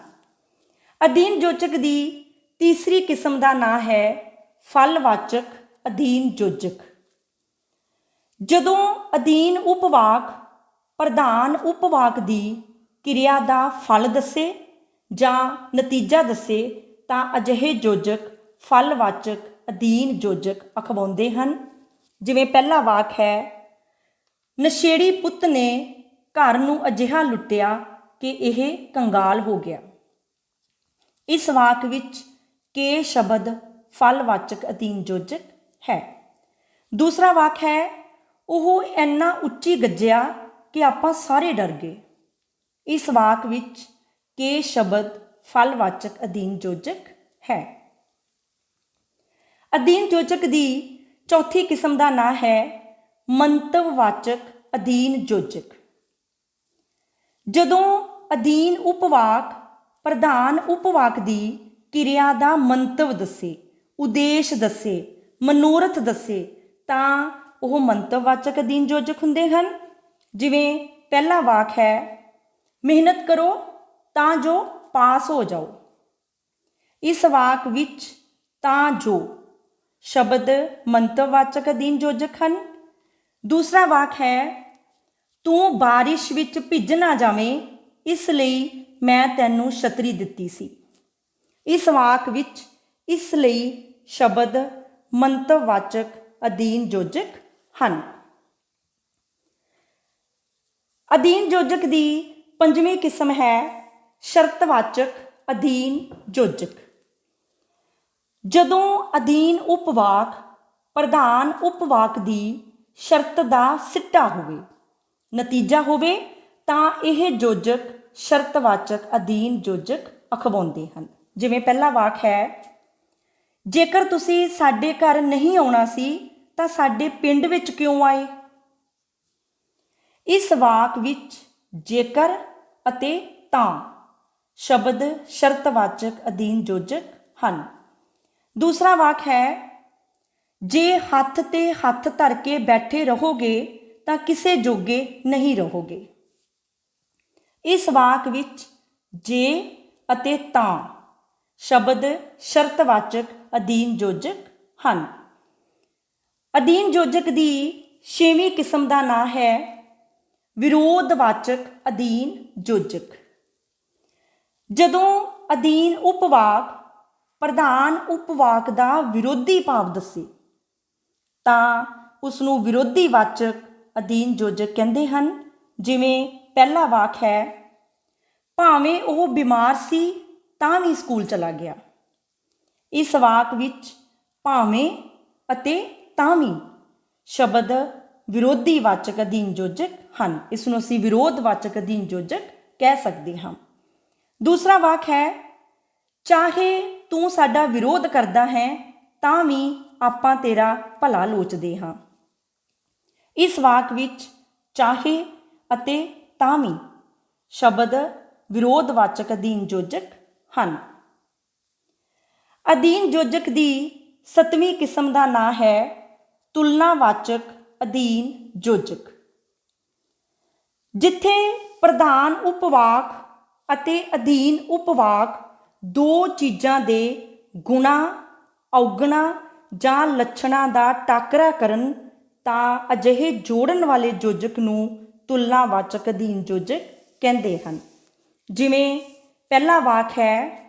ਅਧੀਨ ਯੋਜਕ ਦੀ ਤੀਸਰੀ ਕਿਸਮ ਦਾ ਨਾਂ ਹੈ ਫਲਵਾਚਕ ਅਧੀਨ ਯੋਜਕ। ਜਦੋਂ ਅਧੀਨ ਉਪਵਾਕ ਪ੍ਰਧਾਨ ਉਪਵਾਕ ਦੀ ਕਿਰਿਆ ਦਾ ਫਲ ਦੱਸੇ ਜਾਂ ਨਤੀਜਾ ਦੱਸੇ ਤਾਂ ਅਜਿਹੇ ਯੋਜਕ ਫਲਵਾਚਕ ਅਧੀਨ ਯੋਜਕ ਅਖਵਾਉਂਦੇ ਹਨ। ਜਿਵੇਂ ਪਹਿਲਾ ਵਾਕ ਹੈ, ਨਸ਼ੇੜੀ ਪੁੱਤ ਨੇ ਘਰ ਨੂੰ ਅਜਿਹਾ ਲੁੱਟਿਆ ਕਿ ਇਹ ਕੰਗਾਲ ਹੋ ਗਿਆ। ਇਸ ਵਾਕ ਵਿੱਚ ਕੇ ਸ਼ਬਦ ਫਲਵਾਚਕ ਅਧੀਨ ਯੋਜਕ ਹੈ। ਦੂਸਰਾ ਵਾਕ ਹੈ, ਉਹ ਇੰਨਾ ਉੱਚੀ ਗੱਜਿਆ ਕਿ ਆਪਾਂ ਸਾਰੇ ਡਰ ਗਏ। ਇਸ ਵਾਕ ਵਿੱਚ ਕੇ ਸ਼ਬਦ ਫਲਵਾਚਕ ਅਧੀਨ ਯੋਜਕ ਹੈ। ਅਧੀਨ ਯੋਜਕ ਦੀ ਚੌਥੀ ਕਿਸਮ ਦਾ ਨਾਂ ਹੈ ਮੰਤਵਵਾਚਕ ਅਧੀਨ ਯੋਜਕ। ਜਦੋਂ ਅਧੀਨ ਉਪਵਾਕ ਪ੍ਰਧਾਨ ਉਪਵਾਕ ਦੀ ਕਿਰਿਆ ਦਾ ਮੰਤਵ ਦੱਸੇ, ਉਦੇਸ਼ ਦੱਸੇ, ਮਨੋਰਥ ਦੱਸੇ ਤਾਂ ਉਹ ਮੰਤਵਵਾਚਕ ਅਧੀਨ ਯੋਜਕ ਹੁੰਦੇ ਹਨ। ਜਿਵੇਂ ਪਹਿਲਾ ਵਾਕ ਹੈ, ਮਿਹਨਤ ਕਰੋ ਤਾਂ ਜੋ ਪਾਸ ਹੋ ਜਾਓ। ਇਸ ਵਾਕ ਵਿੱਚ ਤਾਂ ਜੋ ਸ਼ਬਦ ਮੰਤਵਵਾਚਕ ਅਧੀਨ ਯੋਜਕ ਹਨ। ਦੂਸਰਾ ਵਾਕ ਹੈ, ਤੂੰ ਬਾਰਿਸ਼ ਵਿੱਚ ਭਿੱਜ ਨਾ ਜਾਵੇਂ ਇਸ ਲਈ ਮੈਂ ਤੈਨੂੰ ਛਤਰੀ ਦਿੱਤੀ ਸੀ। ਇਸ ਵਾਕ ਵਿੱਚ ਇਸ ਲਈ ਸ਼ਬਦ ਮੰਤਵਵਾਚਕ ਅਧੀਨ ਯੋਜਕ ਹਨ। ਅਧੀਨ ਯੋਜਕ ਦੀ ਪੰਜਵੀਂ ਕਿਸਮ ਹੈ ਸ਼ਰਤਵਾਚਕ ਅਧੀਨ ਯੋਜਕ। ਜਦੋਂ ਅਧੀਨ ਉਪਵਾਕ ਪ੍ਰਧਾਨ ਉਪਵਾਕ ਦੀ ਸ਼ਰਤ ਦਾ ਸਿੱਟਾ ਹੋਵੇ, ਨਤੀਜਾ ਹੋਵੇ ਤਾਂ ਇਹ ਯੋਜਕ ਸ਼ਰਤਵਾਚਕ ਅਧੀਨ ਯੋਜਕ ਅਖਵਾਉਂਦੇ ਹਨ। ਜਿਵੇਂ ਪਹਿਲਾ ਵਾਕ ਹੈ, ਜੇਕਰ ਤੁਸੀਂ ਸਾਡੇ ਘਰ ਨਹੀਂ ਆਉਣਾ ਸੀ ਤਾਂ ਸਾਡੇ ਪਿੰਡ ਵਿੱਚ ਕਿਉਂ ਆਏ। ਇਸ ਵਾਕ ਵਿੱਚ ਜੇਕਰ ਅਤੇ ਤਾਂ ਸ਼ਬਦ ਸ਼ਰਤਵਾਚਕ ਅਧੀਨ ਯੋਜਕ ਹਨ। ਦੂਸਰਾ ਵਾਕ ਹੈ, ਜੇ ਹੱਥ ਤੇ ਹੱਥ ਧਰ ਕੇ ਬੈਠੇ ਰਹੋਗੇ ਤਾਂ ਕਿਸੇ ਜੋਗੇ ਨਹੀਂ ਰਹੋਗੇ। ਇਸ ਵਾਕ ਵਿੱਚ ਜੇ ਅਤੇ ਤਾਂ ਸ਼ਬਦ ਸ਼ਰਤਵਾਚਕ ਅਧੀਨ ਯੋਜਕ ਹਨ। ਅਧੀਨ ਯੋਜਕ ਦੀ 6ਵੀਂ ਕਿਸਮ ਦਾ ਨਾਂ ਹੈ ਵਿਰੋਧਵਾਚਕ ਅਧੀਨ ਯੋਜਕ। ਜਦੋਂ ਅਧੀਨ ਉਪਵਾਕ ਪ੍ਰਧਾਨ ਉਪਵਾਕ ਦਾ ਵਿਰੋਧੀ ਭਾਵ ਦੱਸੇ ਤਾਂ ਉਸ ਨੂੰ ਵਿਰੋਧੀਵਾਚਕ ਅਧੀਨ ਯੋਜਕ ਕਹਿੰਦੇ ਹਨ। ਜਿਵੇਂ ਪਹਿਲਾ ਵਾਕ ਹੈ, ਭਾਵੇਂ ਉਹ ਬਿਮਾਰ ਸੀ ਤਾਂ ਵੀ ਸਕੂਲ ਚਲਾ ਗਿਆ। ਇਸ ਵਾਕ ਵਿੱਚ ਭਾਵੇਂ ਅਤੇ ਤਾਂ ਵੀ ਸ਼ਬਦ ਵਿਰੋਧੀਵਾਚਕ ਅਧੀਨ ਯੋਜਕ ਹਨ। ਇਸ ਨੂੰ ਅਸੀਂ ਵਿਰੋਧਵਾਚਕ ਅਧੀਨ ਯੋਜਕ ਕਹਿ ਸਕਦੇ ਹਾਂ। ਦੂਸਰਾ ਵਾਕ ਹੈ, ਚਾਹੇ ਤੂੰ ਸਾਡਾ ਵਿਰੋਧ ਕਰਦਾ ਹੈ ਤਾਂ ਵੀ ਆਪਾਂ ਤੇਰਾ ਭਲਾ ਲੋਚਦੇ ਹਾਂ। ਇਸ ਵਾਕ ਵਿੱਚ ਚਾਹੇ ਅਤੇ ਤਾਂ ਵੀ ਸ਼ਬਦ ਵਿਰੋਧਵਾਚਕ ਅਧੀਨ ਯੋਜਕ ਹਨ। ਅਧੀਨ ਯੋਜਕ ਦੀ 7ਵੀਂ ਕਿਸਮ ਦਾ ਨਾਂ ਹੈ ਤੁਲਨਾਵਾਚਕ ਅਧੀਨ ਯੋਜਕ। ਜਿੱਥੇ ਪ੍ਰਧਾਨ ਉਪਵਾਕ ਅਤੇ ਅਧੀਨ ਉਪਵਾਕ ਦੋ ਚੀਜ਼ਾਂ ਦੇ ਗੁਣਾ, ਔਗਣਾ ਜਾਂ ਲੱਛਣਾਂ ਦਾ ਟਾਕਰਾ ਕਰਨ ਤਾਂ ਅਜਿਹੇ ਜੋੜਨ ਵਾਲੇ ਯੋਜਕ ਨੂੰ ਤੁਲਨਾਵਾਚਕ ਅਧੀਨ ਯੋਜਕ ਕਹਿੰਦੇ ਹਨ। ਜਿਵੇਂ ਪਹਿਲਾ ਵਾਕ ਹੈ,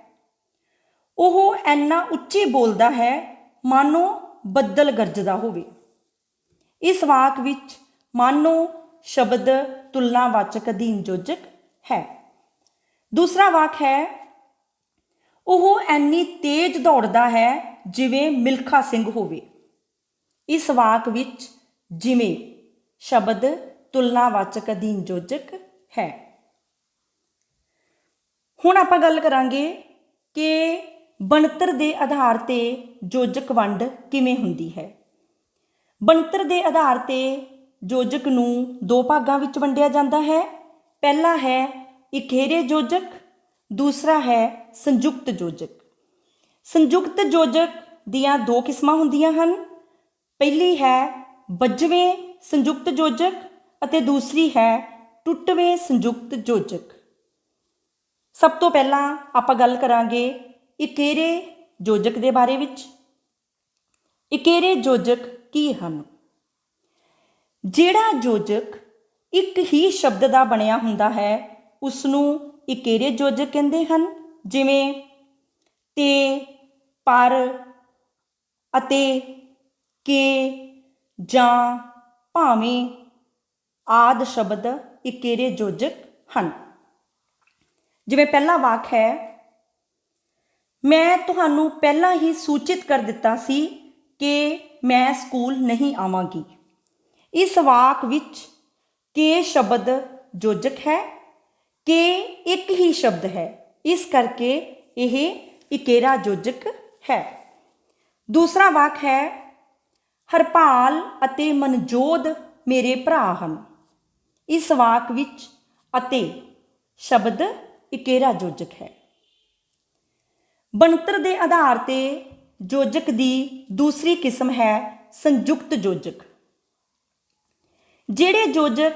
ਉਹ ਇੰਨਾ ਉੱਚੀ ਬੋਲਦਾ ਹੈ ਮਾਨੋ ਬੱਦਲ ਗਰਜਦਾ ਹੋਵੇ। ਇਸ ਵਾਕ ਵਿੱਚ ਮਾਨੋ ਸ਼ਬਦ ਤੁਲਨਾਵਾਚਕ ਅਧੀਨ ਯੋਜਕ ਹੈ। ਦੂਸਰਾ ਵਾਕ ਹੈ, ਉਹ ਇੰਨੀ ਤੇਜ਼ ਦੌੜਦਾ ਹੈ ਜਿਵੇਂ ਮਿਲਖਾ ਸਿੰਘ ਹੋਵੇ। ਇਸ ਵਾਕ ਵਿੱਚ ਜਿਵੇਂ ਸ਼ਬਦ ਤੁਲਨਾਵਾਚਕ ਅਧੀਨ ਯੋਜਕ ਹੈ। ਹੁਣ ਆਪਾਂ ਗੱਲ ਕਰਾਂਗੇ ਕਿ ਬਣਤਰ ਦੇ ਆਧਾਰ ਤੇ ਯੋਜਕ ਵੰਡ ਕਿਵੇਂ ਹੁੰਦੀ ਹੈ। ਬਣਤਰ ਦੇ ਆਧਾਰ ਤੇ ਯੋਜਕ ਨੂੰ ਦੋ ਭਾਗਾਂ ਵਿੱਚ ਵੰਡਿਆ ਜਾਂਦਾ ਹੈ। ਪਹਿਲਾ ਹੈ ਇਕਹਿਰੇ ਯੋਜਕ, ਦੂਸਰਾ ਹੈ ਸੰਯੁਕਤ ਯੋਜਕ। ਸੰਯੁਕਤ ਯੋਜਕ ਦੀਆਂ ਦੋ ਕਿਸਮਾਂ ਹੁੰਦੀਆਂ ਹਨ। ਪਹਿਲੀ ਹੈ ਬੱਝਵੇਂ ਸੰਯੁਕਤ ਯੋਜਕ ਅਤੇ ਦੂਸਰੀ ਹੈ ਟੁੱਟਵੇਂ ਸੰਯੁਕਤ ਯੋਜਕ। ਸਭ ਤੋਂ ਪਹਿਲਾਂ ਆਪਾਂ ਗੱਲ ਕਰਾਂਗੇ ਇਕਹਿਰੇ ਯੋਜਕ ਦੇ ਬਾਰੇ ਵਿੱਚ। ਇਕਹਿਰੇ ਯੋਜਕ ਕੀ ਹਨ? ਜਿਹੜਾ ਯੋਜਕ ਇੱਕ ਹੀ ਸ਼ਬਦ ਦਾ ਬਣਿਆ ਹੁੰਦਾ ਹੈ ਉਸ ਨੂੰ ਇਕਹਿਰੇ ਯੋਜਕ ਕਹਿੰਦੇ ਹਨ। ਜਿਵੇਂ ਤੇ, ਪਰ, ਅਤੇ, ਕੇ, ਜਾਂ, ਭਾਵੇਂ ਆਦਿ ਸ਼ਬਦ ਇਕਹਿਰੇ ਯੋਜਕ ਹਨ। ਜਿਵੇਂ ਪਹਿਲਾ ਵਾਕ ਹੈ, ਮੈਂ ਤੁਹਾਨੂੰ ਪਹਿਲਾਂ ਹੀ ਸੂਚਿਤ ਕਰ ਦਿੱਤਾ ਸੀ ਕਿ ਮੈਂ ਸਕੂਲ ਨਹੀਂ ਆਵਾਂਗੀ। ਇਸ ਵਾਕ ਵਿੱਚ ਕੇ ਸ਼ਬਦ ਯੋਜਕ ਹੈ। ਕੇ ਇੱਕ ਹੀ ਸ਼ਬਦ ਹੈ, ਇਸ ਕਰਕੇ ਇਹ ਇਕਹਿਰਾ ਯੋਜਕ ਹੈ। ਦੂਸਰਾ ਵਾਕ ਹੈ, ਹਰਪਾਲ ਅਤੇ ਮਨਜੋਤ ਮੇਰੇ ਭਰਾ ਹਨ। ਇਸ ਵਾਕ ਵਿੱਚ ਅਤੇ ਸ਼ਬਦ ਇਕਹਿਰਾ ਯੋਜਕ ਹੈ। ਬਣਤਰ ਦੇ ਆਧਾਰ ਤੇ ਯੋਜਕ ਦੀ ਦੂਸਰੀ ਕਿਸਮ ਹੈ ਸੰਯੁਕਤ ਯੋਜਕ। ਜਿਹੜੇ ਯੋਜਕ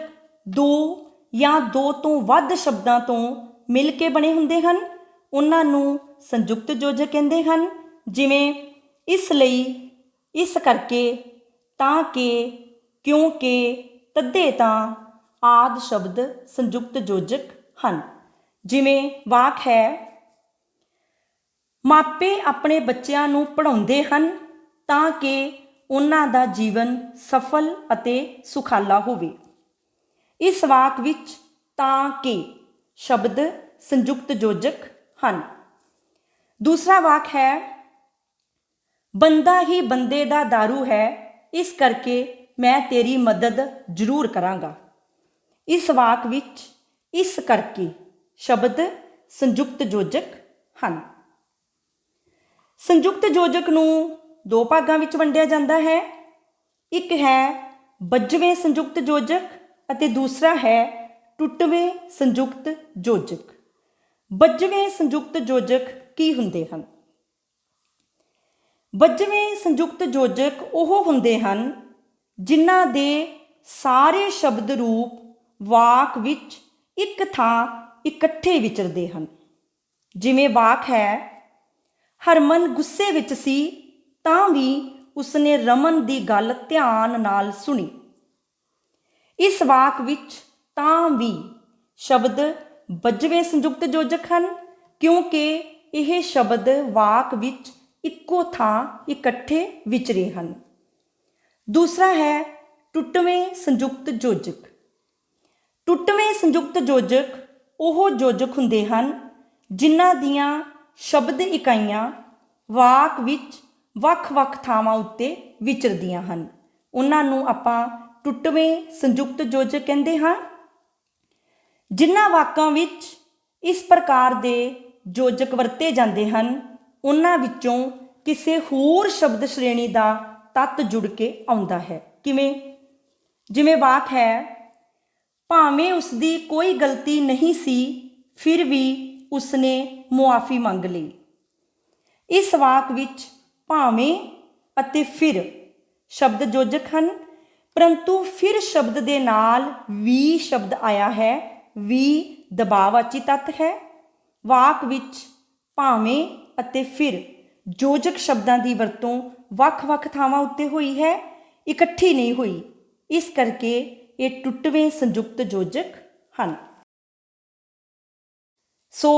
ਦੋ ਜਾਂ ਦੋ ਤੋਂ ਵੱਧ ਸ਼ਬਦਾਂ ਤੋਂ ਮਿਲ ਕੇ ਬਣੇ ਹੁੰਦੇ ਹਨ ਉਹਨਾਂ ਨੂੰ ਸੰਯੁਕਤ ਯੋਜਕ ਕਹਿੰਦੇ ਹਨ। ਜਿਵੇਂ ਇਸ ਲਈ, ਇਸ ਕਰਕੇ, ਤਾਂ ਕਿ, ਕਿਉਂਕਿ, ਤੱਦੇ ਤਾਂ ਆਦਿ ਸ਼ਬਦ ਸੰਯੁਕਤ ਯੋਜਕ ਹਨ। ਜਿਵੇਂ ਵਾਕ ਹੈ, ਮਾਪੇ ਆਪਣੇ ਬੱਚਿਆਂ ਨੂੰ ਪੜ੍ਹਾਉਂਦੇ ਹਨ ਤਾਂ ਕਿ ਉਹਨਾਂ ਦਾ ਜੀਵਨ ਸਫਲ ਅਤੇ ਸੁਖਾਲਾ ਹੋਵੇ। ਇਸ ਵਾਕ ਵਿੱਚ ਤਾਂ ਕਿ ਸ਼ਬਦ ਸੰਯੁਕਤ ਯੋਜਕ ਹਨ। ਦੂਸਰਾ ਵਾਕ ਹੈ, ਬੰਦਾ ਹੀ ਬੰਦੇ ਦਾ ਦਾਰੂ ਹੈ, ਇਸ ਕਰਕੇ ਮੈਂ ਤੇਰੀ ਮਦਦ ਜ਼ਰੂਰ ਕਰਾਂਗਾ। ਇਸ ਵਾਕ ਵਿੱਚ ਇਸ ਕਰਕੇ ਸ਼ਬਦ ਸੰਯੁਕਤ ਯੋਜਕ ਹਨ। ਸੰਯੁਕਤ ਯੋਜਕ ਨੂੰ ਦੋ ਭਾਗਾਂ ਵਿੱਚ ਵੰਡਿਆ ਜਾਂਦਾ ਹੈ। ਇੱਕ ਹੈ ਬੱਝਵੇਂ ਸੰਯੁਕਤ ਯੋਜਕ ਅਤੇ ਦੂਸਰਾ ਹੈ ਟੁੱਟਵੇਂ ਸੰਯੁਕਤ ਯੋਜਕ। ਬੱਝਵੇਂ ਸੰਯੁਕਤ ਯੋਜਕ ਕੀ ਹੁੰਦੇ ਹਨ? ਬੱਝਵੇਂ ਸੰਯੁਕਤ ਯੋਜਕ ਉਹ ਹੁੰਦੇ ਹਨ ਜਿਨ੍ਹਾਂ ਦੇ ਸਾਰੇ ਸ਼ਬਦ ਰੂਪ ਵਾਕ ਵਿੱਚ ਇੱਕ ਥਾਂ ਇਕੱਠੇ ਵਿਚਰਦੇ ਹਨ। ਜਿਵੇਂ ਵਾਕ ਹੈ, ਹਰਮਨ ਗੁੱਸੇ ਵਿੱਚ ਸੀ ਤਾਂ ਵੀ ਉਸਨੇ ਰਮਨ ਦੀ ਗੱਲ ਧਿਆਨ ਨਾਲ ਸੁਣੀ। ਇਸ ਵਾਕ ਵਿੱਚ ਤਾਂ ਵੀ ਸ਼ਬਦ ਬੱਝਵੇਂ ਸੰਯੁਕਤ ਯੋਜਕ ਹਨ ਕਿਉਂਕਿ ਇਹ ਸ਼ਬਦ ਵਾਕ ਵਿੱਚ ਇੱਕੋ ਥਾਂ ਇਕੱਠੇ ਵਿਚਰੇ ਹਨ। ਦੂਸਰਾ ਹੈ ਟੁੱਟਵੇਂ ਸੰਯੁਕਤ ਯੋਜਕ। ਟੁੱਟਵੇਂ ਸੰਯੁਕਤ ਯੋਜਕ ਉਹ ਯੋਜਕ ਹੁੰਦੇ ਹਨ ਜਿਨ੍ਹਾਂ ਦੀਆਂ ਸ਼ਬਦ ਇਕਾਈਆਂ ਵਾਕ ਵਿੱਚ ਵੱਖ-ਵੱਖ ਥਾਵਾਂ ਉੱਤੇ ਵਿਚਰਦੀਆਂ ਹਨ। ਉਹਨਾਂ ਨੂੰ ਆਪਾਂ ਟੁੱਟਵੇਂ ਸੰਯੁਕਤ ਯੋਜਕ ਕਹਿੰਦੇ ਹਾਂ। ਜਿਨ੍ਹਾਂ ਵਾਕਾਂ ਵਿੱਚ ਇਸ ਪ੍ਰਕਾਰ ਦੇ ਯੋਜਕ ਵਰਤੇ ਜਾਂਦੇ ਹਨ ਉਹਨਾਂ ਵਿੱਚੋਂ ਕਿਸੇ ਹੋਰ ਸ਼ਬਦ ਸ਼੍ਰੇਣੀ ਦਾ ਤੱਤ ਜੁੜ ਕੇ ਆਉਂਦਾ ਹੈ। ਕਿਵੇਂ? ਜਿਵੇਂ ਵਾਕ ਹੈ, ਭਾਵੇਂ ਉਸਦੀ ਕੋਈ ਗਲਤੀ ਨਹੀਂ ਸੀ ਫਿਰ ਵੀ ਉਸਨੇ ਮੁਆਫੀ ਮੰਗ ਲਈ। ਇਸ ਵਾਕ ਵਿੱਚ ਭਾਵੇਂ ਅਤੇ ਫਿਰ ਸ਼ਬਦ ਯੋਜਕ ਹਨ, ਪਰੰਤੂ ਫਿਰ ਸ਼ਬਦ ਦੇ ਨਾਲ ਵੀ ਸ਼ਬਦ ਆਇਆ ਹੈ। ਵੀ ਦਬਾਅਵਾਚੀ ਤੱਤ ਹੈ। ਵਾਕ ਵਿੱਚ ਭਾਵੇਂ ਅਤੇ ਫਿਰ ਯੋਜਕ ਸ਼ਬਦਾਂ ਦੀ ਵਰਤੋਂ ਵੱਖ-ਵੱਖ ਥਾਵਾਂ ਉੱਤੇ ਹੋਈ ਹੈ, ਇਕੱਠੀ ਨਹੀਂ ਹੋਈ। ਇਸ ਕਰਕੇ ਇਹ ਟੁੱਟਵੇਂ ਸੰਯੁਕਤ ਯੋਜਕ ਹਨ। ਸੋ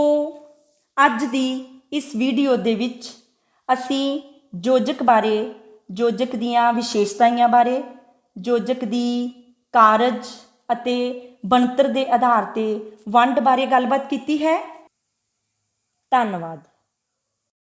ਅੱਜ ਦੀ ਇਸ ਵੀਡੀਓ ਦੇ ਵਿੱਚ ਅਸੀਂ ਯੋਜਕ ਬਾਰੇ, ਯੋਜਕ ਦੀਆਂ ਵਿਸ਼ੇਸ਼ਤਾਵਾਂ ਬਾਰੇ, ਯੋਜਕ ਦੀ ਕਾਰਜ ਅਤੇ ਬਣਤਰ ਦੇ ਆਧਾਰ ਤੇ ਵੰਡ ਬਾਰੇ ਗੱਲਬਾਤ ਕੀਤੀ ਹੈ। ਧੰਨਵਾਦ।